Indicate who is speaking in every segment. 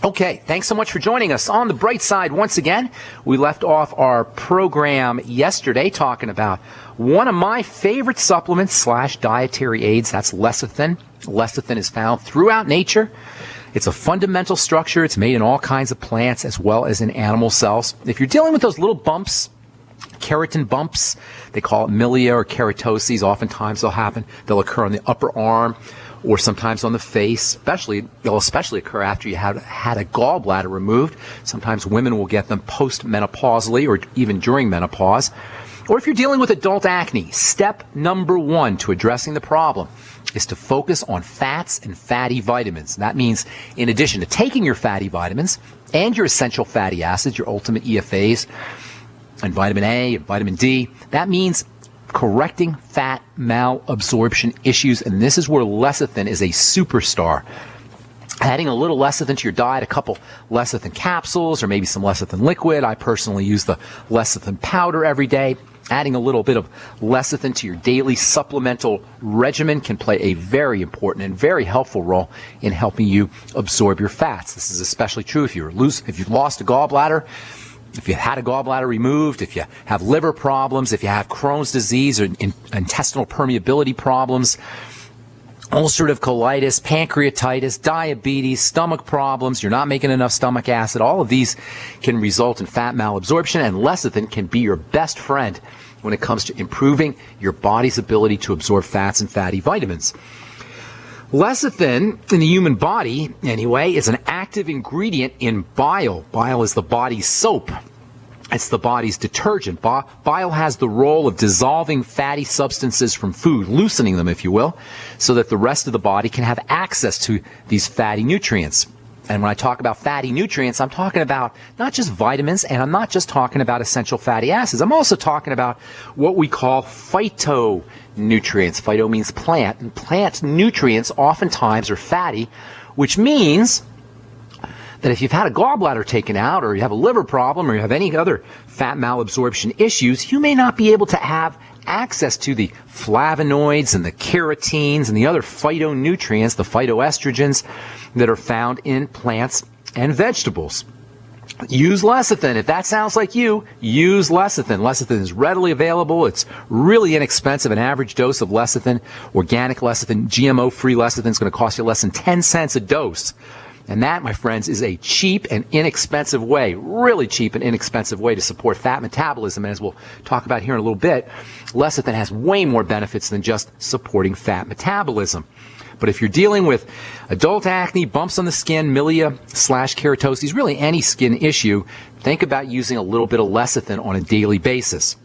Speaker 1: Okay, thanks so much for joining us. On the bright side, once again, we left off our program yesterday talking about one of my favorite supplements / dietary aids. That's lecithin. Lecithin is found throughout nature. It's a fundamental structure. It's made in all kinds of plants as well as in animal cells. If you're dealing with those little bumps, keratin bumps, they call it milia or keratoses. Oftentimes they'll occur on the upper arm or sometimes on the face. They'll especially occur after you have had a gallbladder removed. Sometimes women will get them post-menopausally or even during menopause. Or if you're dealing with adult acne, step number 1 to addressing the problem is to focus on fats and fatty vitamins. That means in addition to taking your fatty vitamins and your essential fatty acids, your ultimate EFAs, and vitamin A and vitamin D, that means correcting fat malabsorption issues, and this is where lecithin is a superstar. Adding a little lecithin to your diet, a couple lecithin capsules or maybe some lecithin liquid. I personally use the lecithin powder every day. Adding a little bit of lecithin to your daily supplemental regimen can play a very important and very helpful role in helping you absorb your fats. This is especially true if you've lost a gallbladder, if you had a gallbladder removed, if you have liver problems, if you have Crohn's disease or intestinal permeability problems, ulcerative colitis, pancreatitis, diabetes, stomach problems, you're not making enough stomach acid, all of these can result in fat malabsorption, and lecithin can be your best friend when it comes to improving your body's ability to absorb fats and fatty vitamins. Lecithin in the human body, anyway, is an active ingredient in bile. Bile is the body's soap. It's the body's detergent. Bile has the role of dissolving fatty substances from food, loosening them, if you will, so that the rest of the body can have access to these fatty nutrients. And when I talk about fatty nutrients, I'm talking about not just vitamins, and I'm not just talking about essential fatty acids. I'm also talking about what we call phytonutrients. Phyto means plant, and plant nutrients oftentimes are fatty, which means that if you've had a gallbladder taken out, or you have a liver problem, or you have any other fat malabsorption issues, you may not be able to have access to the flavonoids and the keratins and the other phytonutrients, the phytoestrogens that are found in plants and vegetables. Use lecithin. If that sounds like you, use lecithin. Lecithin is readily available. It's really inexpensive. An average dose of lecithin, organic lecithin, GMO-free lecithin is going to cost you less than 10 cents a dose. And that, my friends, is a cheap and inexpensive way, really cheap and inexpensive way to support fat metabolism. And as we'll talk about here in a little bit, lecithin has way more benefits than just supporting fat metabolism. But if you're dealing with adult acne, bumps on the skin, milia / keratoses, really any skin issue, think about using a little bit of lecithin on a daily basis.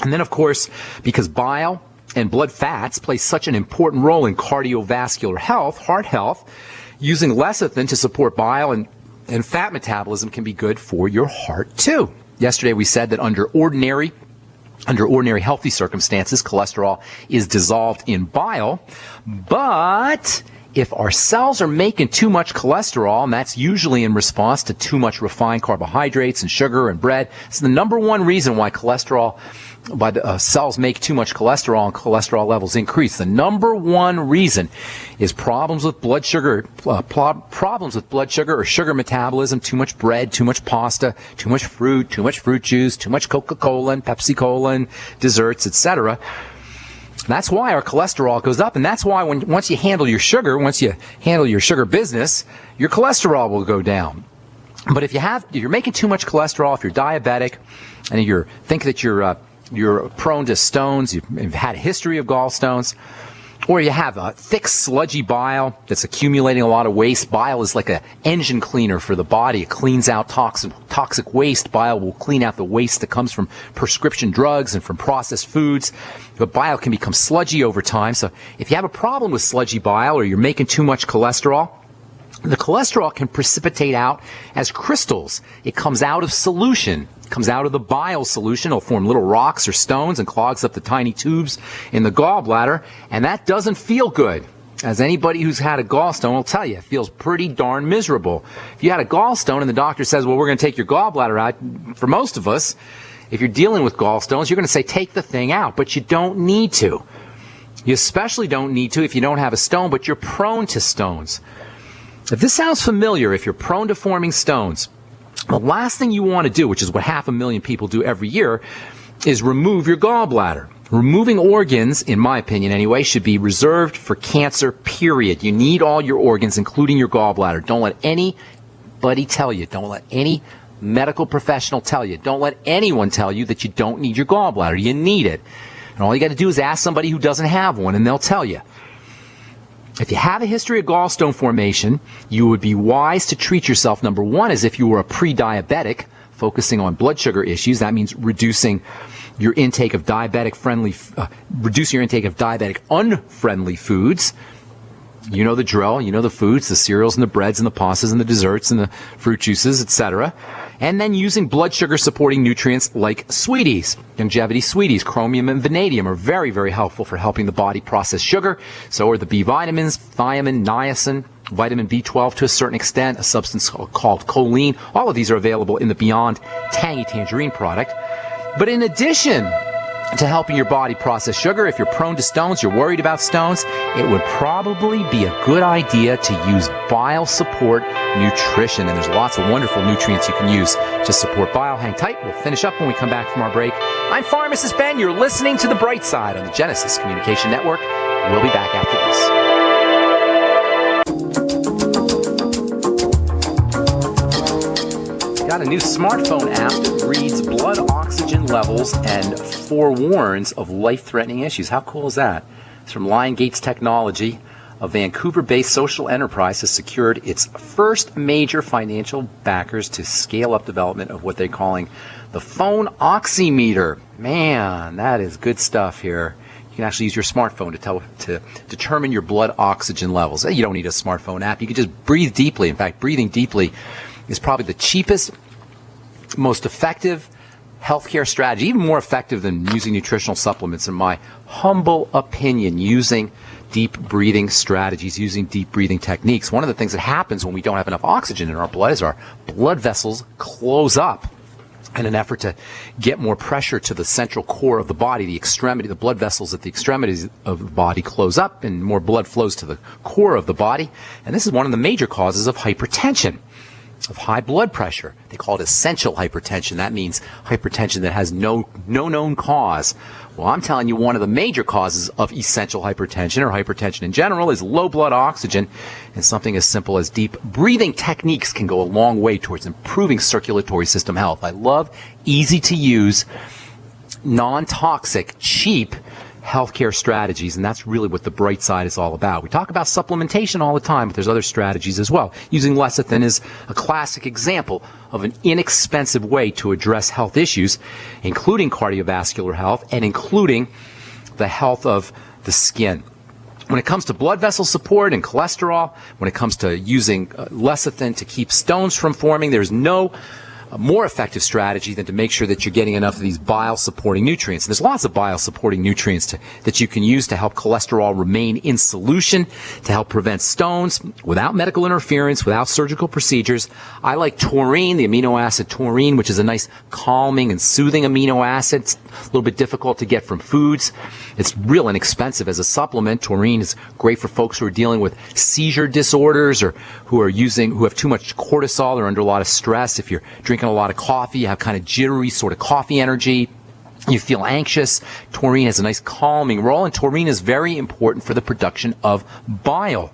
Speaker 1: And then, of course, because bile and blood fats play such an important role in cardiovascular health, heart health, using lecithin to support bile and fat metabolism can be good for your heart too. Yesterday we said that under ordinary healthy circumstances, cholesterol is dissolved in bile, but if our cells are making too much cholesterol, and that's usually in response to too much refined carbohydrates and sugar and bread, it's the number one reason why cells make too much cholesterol and cholesterol levels increase. The number one reason is problems with blood sugar or sugar metabolism, too much bread, too much pasta, too much fruit juice, too much Coca-Cola and Pepsi-Cola and desserts, etc. That's why our cholesterol goes up, and that's why once you handle your sugar business, your cholesterol will go down. But if you're making too much cholesterol, if you're diabetic, and you think that you're prone to stones, you've had a history of gallstones, or you have a thick, sludgy bile that's accumulating a lot of waste. Bile is like an engine cleaner for the body. It cleans out toxic waste. Bile will clean out the waste that comes from prescription drugs and from processed foods. But bile can become sludgy over time. So if you have a problem with sludgy bile or you're making too much cholesterol, the cholesterol can precipitate out as crystals. It comes out of solution. It comes out of the bile solution. It'll form little rocks or stones and clogs up the tiny tubes in the gallbladder, and that doesn't feel good. As anybody who's had a gallstone will tell you, it feels pretty darn miserable. If you had a gallstone and the doctor says, well, we're going to take your gallbladder out, for most of us, if you're dealing with gallstones, you're going to say, take the thing out, but you don't need to. You especially don't need to if you don't have a stone, but you're prone to stones. If this sounds familiar, if you're prone to forming stones, the last thing you want to do, which is what 500,000 people do every year, is remove your gallbladder. Removing organs, in my opinion anyway, should be reserved for cancer, period. You need all your organs, including your gallbladder. Don't let anybody tell you. Don't let any medical professional tell you. Don't let anyone tell you that you don't need your gallbladder. You need it. And all you got to do is ask somebody who doesn't have one, and they'll tell you. If you have a history of gallstone formation, you would be wise to treat yourself, number one, as if you were a pre-diabetic, focusing on blood sugar issues. That means reducing your intake of unfriendly foods. You know the drill. You know the foods, the cereals and the breads and the pastas and the desserts and the fruit juices, etc. And then using blood sugar supporting nutrients like sweeties, Youngevity sweeties, chromium and vanadium are very, very helpful for helping the body process sugar. So are the B vitamins, thiamine, niacin, vitamin B12 to a certain extent, a substance called choline. All of these are available in the Beyond Tangy Tangerine product. But in addition to helping your body process sugar, if you're prone to stones, you're worried about stones, it would probably be a good idea to use bile support nutrition. And there's lots of wonderful nutrients you can use to support bile. Hang tight. We'll finish up when we come back from our break. I'm Pharmacist Ben. You're listening to The Bright Side on the Genesis Communication Network. We'll be back after this. Got a new smartphone app that reads blood oxygen levels and forewarns of life-threatening issues. How cool is that? It's from Lion Gates Technology. A Vancouver-based social enterprise has secured its first major financial backers to scale up development of what they're calling the phone oximeter. Man, that is good stuff here. You can actually use your smartphone to determine your blood oxygen levels. You don't need a smartphone app. You can just breathe deeply. In fact, breathing deeply is probably the cheapest, most effective healthcare strategy, even more effective than using nutritional supplements, in my humble opinion, using deep breathing strategies, using deep breathing techniques. One of the things that happens when we don't have enough oxygen in our blood is our blood vessels close up in an effort to get more pressure to the central core of the body, the blood vessels at the extremities of the body close up and more blood flows to the core of the body. And this is one of the major causes of hypertension, of high blood pressure. They call it essential hypertension. That means hypertension that has no known cause. Well, I'm telling you, one of the major causes of essential hypertension, or hypertension in general, is low blood oxygen. And something as simple as deep breathing techniques can go a long way towards improving circulatory system health. I love easy to use, non-toxic, cheap healthcare strategies, and that's really what the Bright Side is all about. We talk about supplementation all the time, but there's other strategies as well. Using lecithin is a classic example of an inexpensive way to address health issues, including cardiovascular health and including the health of the skin. When it comes to blood vessel support and cholesterol, when it comes to using lecithin to keep stones from forming, there's no more effective strategy than to make sure that you're getting enough of these bile-supporting nutrients. And there's lots of bile-supporting nutrients that you can use to help cholesterol remain in solution, to help prevent stones without medical interference, without surgical procedures. I like taurine, the amino acid taurine, which is a nice calming and soothing amino acid. It's a little bit difficult to get from foods. It's real inexpensive as a supplement. Taurine is great for folks who are dealing with seizure disorders or who have too much cortisol or under a lot of stress. If you're drinking a lot of coffee, you have kind of jittery sort of coffee energy, you feel anxious, taurine has a nice calming role, and taurine is very important for the production of bile.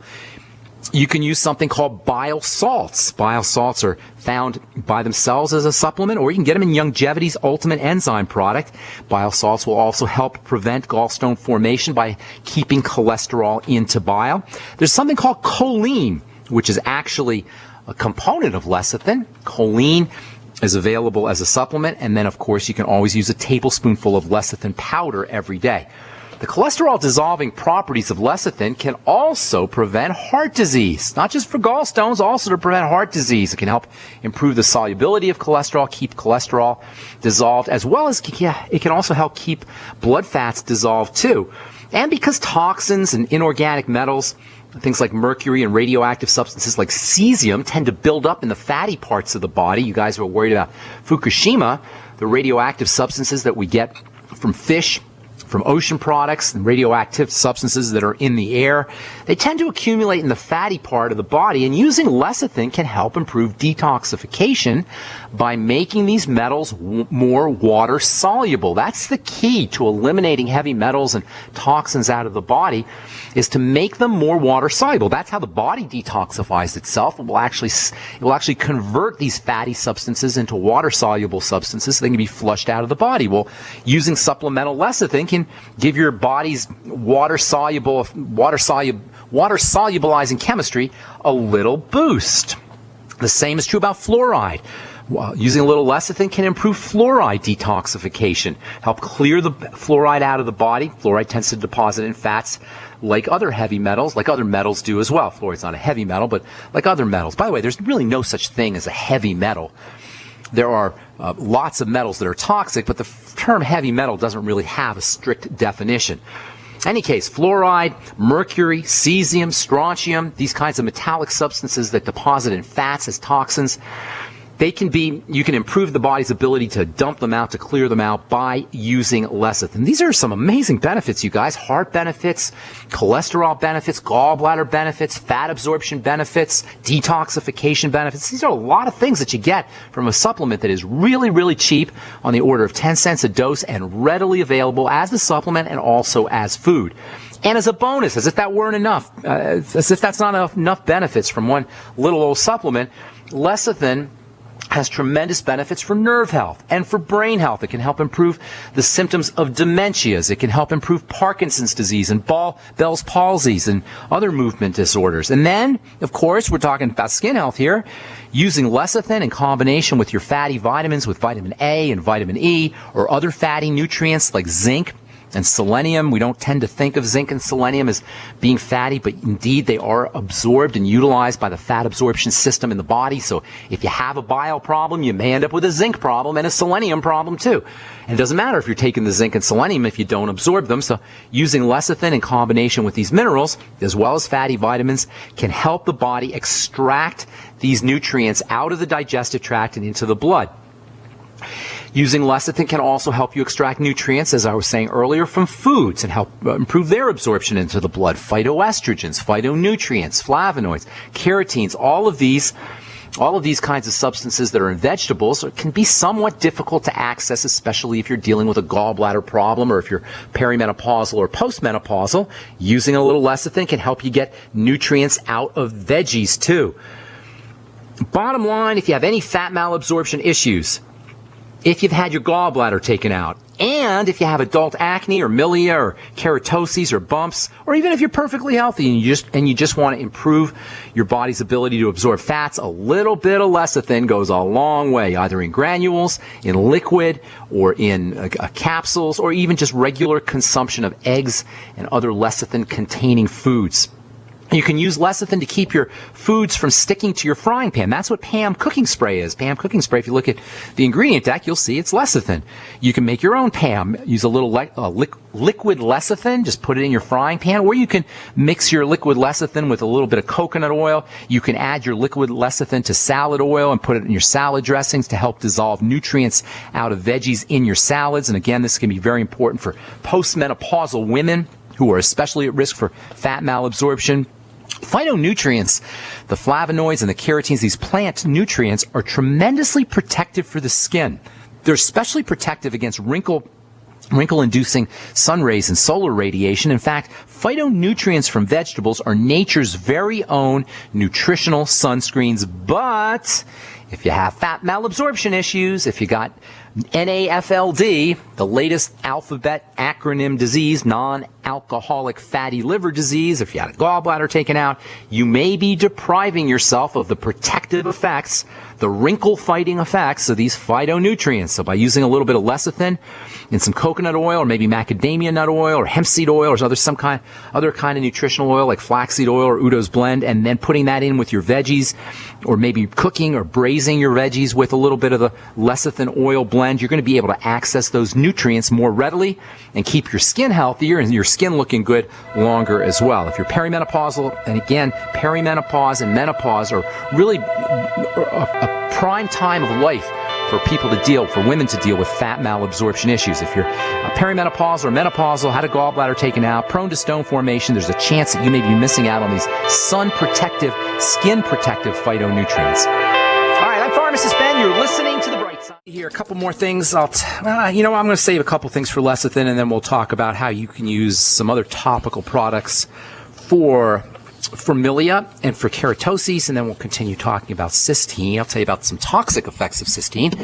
Speaker 1: You can use something called bile salts. Bile salts are found by themselves as a supplement, or you can get them in Youngevity's Ultimate Enzyme product. Bile salts will also help prevent gallstone formation by keeping cholesterol into bile. There's something called choline, which is actually a component of lecithin. Choline is available as a supplement, and then of course you can always use a tablespoonful of lecithin powder every day. The cholesterol dissolving properties of lecithin can also prevent heart disease, not just for gallstones, also to prevent heart disease. It can help improve the solubility of cholesterol, keep cholesterol dissolved, as well as it can also help keep blood fats dissolved too. And because toxins and inorganic metals, things like mercury and radioactive substances like cesium, tend to build up in the fatty parts of the body. You guys are worried about Fukushima, the radioactive substances that we get from fish from ocean products and radioactive substances that are in the air. They tend to accumulate in the fatty part of the body, and using lecithin can help improve detoxification by making these metals more water soluble. That's the key to eliminating heavy metals and toxins out of the body, is to make them more water soluble. That's how the body detoxifies itself. It will actually convert these fatty substances into water soluble substances so they can be flushed out of the body. Well, using supplemental lecithin can give your body's water solubilizing chemistry a little boost. The same is true about fluoride. Using a little lecithin can improve fluoride detoxification, help clear the fluoride out of the body. Fluoride tends to deposit in fats like other heavy metals, like other metals do as well. Fluoride's not a heavy metal, but like other metals. By the way, there's really no such thing as a heavy metal. There are lots of metals that are toxic, but the term heavy metal doesn't really have a strict definition. In any case, fluoride, mercury, cesium, strontium, these kinds of metallic substances that deposit in fats as toxins, you can improve the body's ability to dump them out, to clear them out by using lecithin. These are some amazing benefits, you guys. Heart benefits, cholesterol benefits, gallbladder benefits, fat absorption benefits, detoxification benefits. These are a lot of things that you get from a supplement that is really, really cheap, on the order of 10 cents a dose, and readily available as a supplement and also as food. And as a bonus, as if that weren't enough, as if that's not enough benefits from one little old supplement, lecithin has tremendous benefits for nerve health and for brain health. It can help improve the symptoms of dementias. It can help improve Parkinson's disease and Bell's palsies and other movement disorders. And then, of course, we're talking about skin health here. Using lecithin in combination with your fatty vitamins, with vitamin A and vitamin E, or other fatty nutrients like zinc and selenium. We don't tend to think of zinc and selenium as being fatty, but indeed they are absorbed and utilized by the fat absorption system in the body. So if you have a bile problem, you may end up with a zinc problem and a selenium problem too. And it doesn't matter if you're taking the zinc and selenium if you don't absorb them. So using lecithin in combination with these minerals, as well as fatty vitamins, can help the body extract these nutrients out of the digestive tract and into the blood. Using lecithin can also help you extract nutrients, as I was saying earlier, from foods and help improve their absorption into the blood. Phytoestrogens, phytonutrients, flavonoids, carotenes, all of these kinds of substances that are in vegetables can be somewhat difficult to access, especially if you're dealing with a gallbladder problem or if you're perimenopausal or postmenopausal. Using a little lecithin can help you get nutrients out of veggies too. Bottom line, if you have any fat malabsorption issues, if you've had your gallbladder taken out, and if you have adult acne or milia or keratoses or bumps, or even if you're perfectly healthy and you just want to improve your body's ability to absorb fats, a little bit of lecithin goes a long way, either in granules, in liquid, or in capsules, or even just regular consumption of eggs and other lecithin-containing foods. You can use lecithin to keep your foods from sticking to your frying pan. That's what Pam cooking spray is. Pam cooking spray, if you look at the ingredient deck, you'll see it's lecithin. You can make your own Pam. Use a little liquid lecithin. Just put it in your frying pan. Or you can mix your liquid lecithin with a little bit of coconut oil. You can add your liquid lecithin to salad oil and put it in your salad dressings to help dissolve nutrients out of veggies in your salads. And again, this can be very important for postmenopausal women who are especially at risk for fat malabsorption. Phytonutrients, the flavonoids and the carotenes, these plant nutrients, are tremendously protective for the skin. They're especially protective against wrinkle-inducing sun rays and solar radiation. In fact, phytonutrients from vegetables are nature's very own nutritional sunscreens. But if you have fat malabsorption issues, if you got NAFLD, the latest alphabet acronym disease, non-alcoholic fatty liver disease, if you had a gallbladder taken out, you may be depriving yourself of the protective effects, the wrinkle-fighting effects of these phytonutrients. So by using a little bit of lecithin in some coconut oil, or maybe macadamia nut oil, or hemp seed oil, or other kind of nutritional oil like flaxseed oil or Udo's blend, and then putting that in with your veggies, or maybe cooking or braising your veggies with a little bit of the lecithin oil blend, you're going to be able to access those nutrients more readily and keep your skin healthier and your skin looking good longer as well. If you're perimenopausal, and again, perimenopause and menopause are really a prime time of life for women to deal with fat malabsorption issues. If you're perimenopausal or menopausal, had a gallbladder taken out, prone to stone formation, there's a chance that you may be missing out on these sun-protective, skin-protective phytonutrients. All right, I'm Pharmacist Ben. You're listening to The Bright Side. Here, a couple more things. I'm going to save a couple things for lecithin, and then we'll talk about how you can use some other topical products for milia and for keratoses, and then we'll continue talking about cysteine. I'll tell you about some toxic effects of cysteine,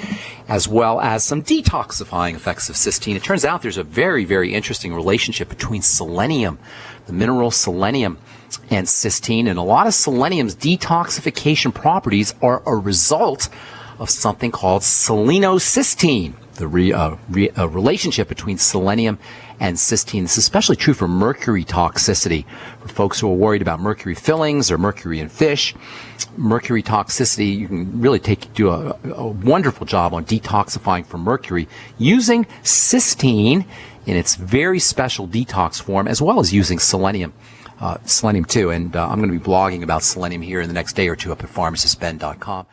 Speaker 1: as well as some detoxifying effects of cysteine. It turns out there's a very, very interesting relationship between selenium, the mineral selenium, and cysteine, and a lot of selenium's detoxification properties are a result of something called selenocysteine, the relationship between selenium and cysteine. This is especially true for mercury toxicity. For folks who are worried about mercury fillings or mercury in fish, mercury toxicity, you can really do a wonderful job on detoxifying from mercury using cysteine in its very special detox form, as well as using selenium too. And I'm going to be blogging about selenium here in the next day or two up at pharmacistben.com.